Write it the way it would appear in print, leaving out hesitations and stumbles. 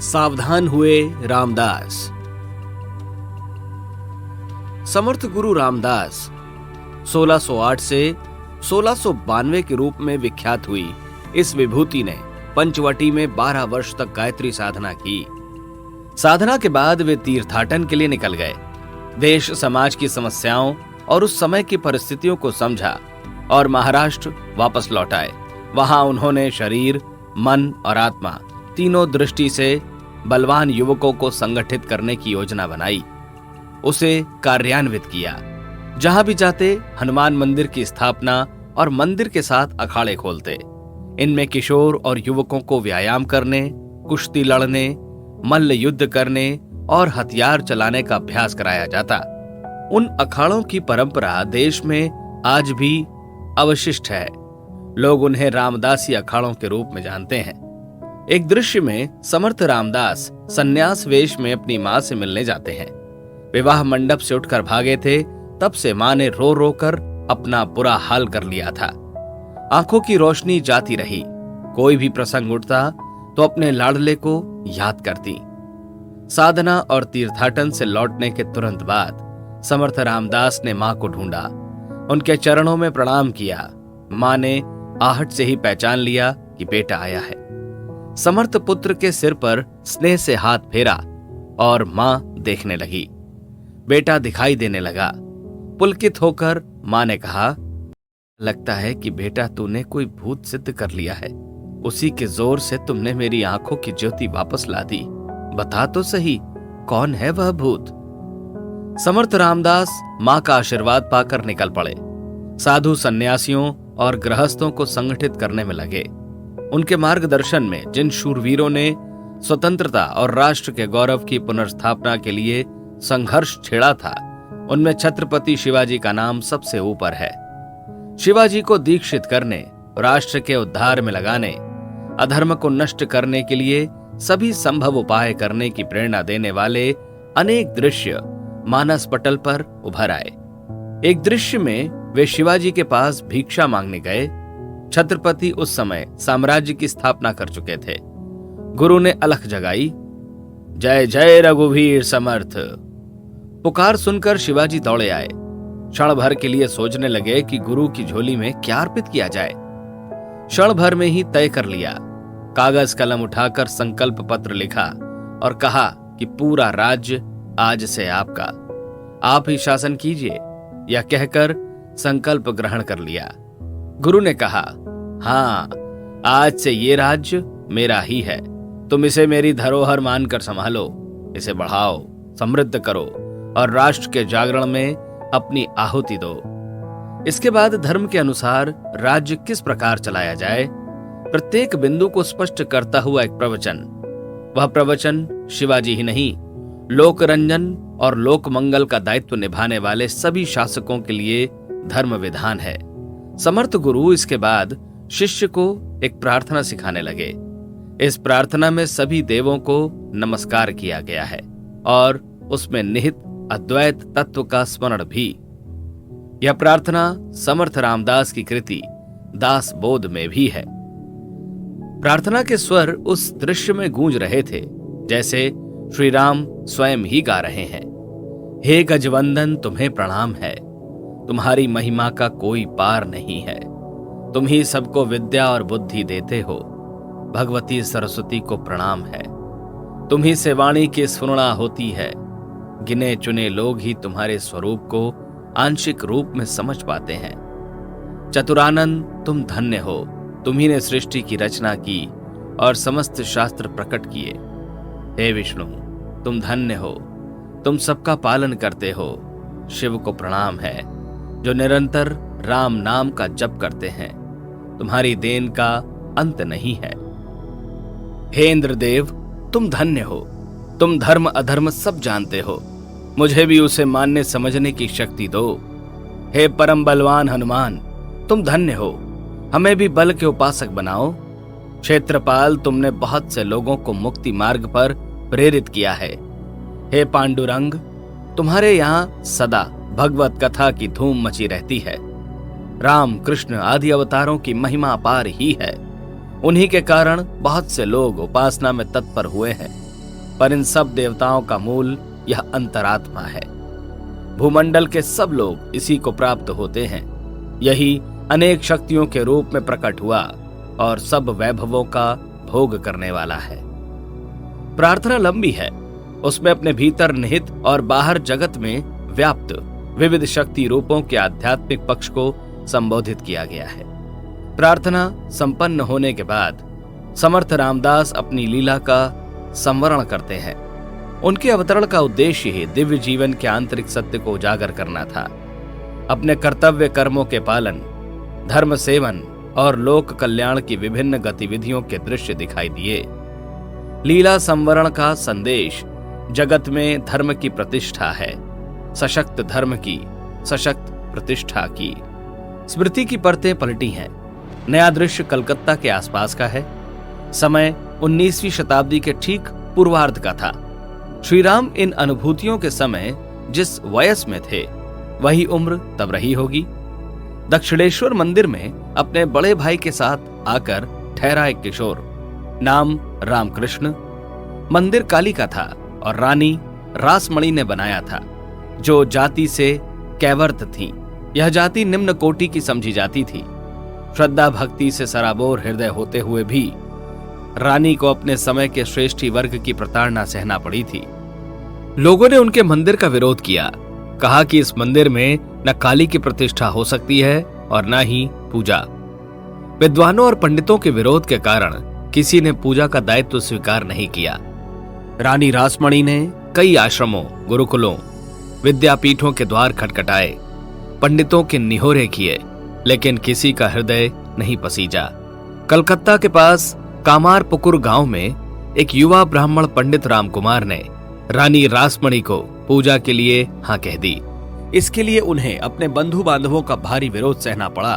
सावधान हुए रामदास। समर्थ गुरु रामदास 1608 से 1692 के रूप में विख्यात हुई इस विभूति ने पंचवटी में 12 वर्ष तक गायत्री साधना की। साधना के बाद वे तीर्थाटन के लिए निकल गए। देश समाज की समस्याओं और उस समय की परिस्थितियों को समझा और महाराष्ट्र वापस लौट आए। वहां उन्होंने शरीर, मन और आत्मा तीनों दृष्टि से बलवान युवकों को संगठित करने की योजना बनाई, उसे कार्यान्वित किया। जहां भी जाते हनुमान मंदिर की स्थापना और मंदिर के साथ अखाड़े खोलते। इनमें किशोर और युवकों को व्यायाम करने, कुश्ती लड़ने, मल्ल युद्ध करने और हथियार चलाने का अभ्यास कराया जाता। उन अखाड़ों की परंपरा देश में आज भी अवशिष्ट है। लोग उन्हें रामदासी अखाड़ों के रूप में जानते हैं। एक दृश्य में समर्थ रामदास सन्यास वेश में अपनी मां से मिलने जाते हैं। विवाह मंडप से उठकर भागे थे, तब से मां ने रो रो कर अपना बुरा हाल कर लिया था। आंखों की रोशनी जाती रही। कोई भी प्रसंग उठता तो अपने लाडले को याद करती। साधना और तीर्थाटन से लौटने के तुरंत बाद समर्थ रामदास ने मां को ढूंढा, उनके चरणों में प्रणाम किया। मां ने आहट से ही पहचान लिया कि बेटा आया है। समर्थ पुत्र के सिर पर स्नेह से हाथ फेरा और मां देखने लगी। बेटा दिखाई देने लगा। पुलकित होकर मां ने कहा, लगता है कि बेटा तूने कोई भूत सिद्ध कर लिया है। उसी के जोर से तुमने मेरी आंखों की ज्योति वापस ला दी। बता तो सही, कौन है वह भूत? समर्थ रामदास मां का आशीर्वाद पाकर निकल पड़े। साधु सन्यासियों और गृहस्थों को संगठित करने में लगे। उनके मार्गदर्शन में जिन शूरवीरों ने स्वतंत्रता और राष्ट्र के गौरव की पुनर्स्थापना के लिए संघर्ष छेड़ा था, उनमें छत्रपति शिवाजी का नाम सबसे ऊपर है। शिवाजी को दीक्षित करने, राष्ट्र के उद्धार में लगाने, अधर्म को नष्ट करने के लिए सभी संभव उपाय करने की प्रेरणा देने वाले अनेक दृश्य मानस पटल पर उभर आए। एक दृश्य में वे शिवाजी के पास भिक्षा मांगने गए। छत्रपति उस समय साम्राज्य की स्थापना कर चुके थे। गुरु ने अलख जगाई, जय जय रघुवीर समर्थ। पुकार सुनकर शिवाजी दौड़े आए। क्षण भर के लिए सोचने लगे कि गुरु की झोली में क्या अर्पित किया जाए। क्षण भर में ही तय कर लिया। कागज कलम उठाकर संकल्प पत्र लिखा और कहा कि पूरा राज्य आज से आपका, आप ही शासन कीजिए। यह कहकर संकल्प ग्रहण कर लिया। गुरु ने कहा, हाँ, आज से ये राज्य मेरा ही है। तुम इसे मेरी धरोहर मानकर संभालो, इसे बढ़ाओ, समृद्ध करो और राष्ट्र के जागरण में अपनी आहुति दो। इसके बाद धर्म के अनुसार राज्य किस प्रकार चलाया जाए, प्रत्येक बिंदु को स्पष्ट करता हुआ एक प्रवचन। वह प्रवचन शिवाजी ही नहीं, लोकरंजन और लोक मंगल का दायित्व निभाने वाले सभी शासकों के लिए धर्म विधान है। समर्थ गुरु इसके बाद शिष्य को एक प्रार्थना सिखाने लगे। इस प्रार्थना में सभी देवों को नमस्कार किया गया है और उसमें निहित अद्वैत तत्व का स्मरण भी। यह प्रार्थना समर्थ रामदास की कृति दास बोध में भी है। प्रार्थना के स्वर उस दृश्य में गूंज रहे थे जैसे श्री राम स्वयं ही गा रहे हैं। हे गजवंदन, तुम्हें प्रणाम है। तुम्हारी महिमा का कोई पार नहीं है। तुम ही सबको विद्या और बुद्धि देते हो। भगवती सरस्वती को प्रणाम है। तुम ही से वाणी की स्फुरणा होती है। गिने चुने लोग ही तुम्हारे स्वरूप को आंशिक रूप में समझ पाते हैं। चतुरानंद, तुम धन्य हो। तुम ही ने सृष्टि की रचना की और समस्त शास्त्र प्रकट किए। हे विष्णु, तुम धन्य हो। तुम सबका पालन करते हो। शिव को प्रणाम है जो निरंतर राम नाम का जप करते हैं। तुम्हारी देन का अंत नहीं है। हे इंद्रदेव, तुम धन्य हो। तुम धर्म अधर्म सब जानते हो। मुझे भी उसे मानने समझने की शक्ति दो। हे परम बलवान हनुमान, तुम धन्य हो। हमें भी बल के उपासक बनाओ। क्षेत्रपाल, तुमने बहुत से लोगों को मुक्ति मार्ग पर प्रेरित किया है। हे पांडुरंग, तुम्हारे यहाँ सदा भगवत कथा की धूम मची रहती है। राम कृष्ण आदि अवतारों की महिमा अपार ही है। उन्हीं के कारण बहुत से लोग उपासना में तत्पर हुए हैं। पर इन सब देवताओं का मूल यह अंतरात्मा है। भूमंडल के सब लोग इसी को प्राप्त होते हैं। यही अनेक शक्तियों के रूप में प्रकट हुआ और सब वैभवों का भोग करने वाला है। प्रार्थना लंबी है, उसमें अपने भीतर निहित और बाहर जगत में व्याप्त विविध शक्ति रूपों के आध्यात्मिक पक्ष को संबोधित किया गया है। प्रार्थना संपन्न होने के बाद समर्थ रामदास अपनी लीला का संवरण करते हैं। उनके अवतरण का उद्देश्य ही दिव्य जीवन के आंतरिक सत्य को उजागर करना था। अपने कर्तव्य कर्मों के पालन, धर्म सेवन और लोक कल्याण की विभिन्न गतिविधियों के दृश्य दिखाई दिए। लीला संवरण का संदेश जगत में धर्म की प्रतिष्ठा है, सशक्त धर्म की, सशक्त प्रतिष्ठा की। स्मृति की परतें पलटी हैं। नया दृश्य कलकत्ता के आसपास का है। समय 19वीं शताब्दी के ठीक पूर्वार्ध का था। श्री राम इन अनुभूतियों के समय जिस वयस में थे वही उम्र तब रही होगी। दक्षिणेश्वर मंदिर में अपने बड़े भाई के साथ आकर ठहरा एक किशोर, नाम रामकृष्ण। मंदिर काली का था और रानी रासमणि ने बनाया था, जो जाति से कैवर्त थी। यह जाति निम्न कोटि की समझी जाती थी। श्रद्धा भक्ति से सराबोर हृदय होते हुए भी रानी को अपने समय के श्रेष्ठी वर्ग की प्रताड़ना सहना पड़ी थी। लोगों ने उनके मंदिर का विरोध किया, कहा कि इस मंदिर में न काली की प्रतिष्ठा हो सकती है और न ही पूजा। विद्वानों और पंडितों के विरोध के कारण किसी ने पूजा का दायित्व स्वीकार नहीं किया। रानी रासमणि ने कई आश्रमों, गुरुकुलों, विद्यापीठों के द्वार खटखटाए, पंडितों के निहोरे किए, लेकिन किसी का हृदय नहीं पसीजा। कलकत्ता के पास कामारपुकुर गांव में एक युवा ब्राह्मण पंडित रामकुमार ने रानी रासमणि को पूजा के लिए हाँ कह दी। इसके लिए उन्हें अपने बंधु बांधवों का भारी विरोध सहना पड़ा।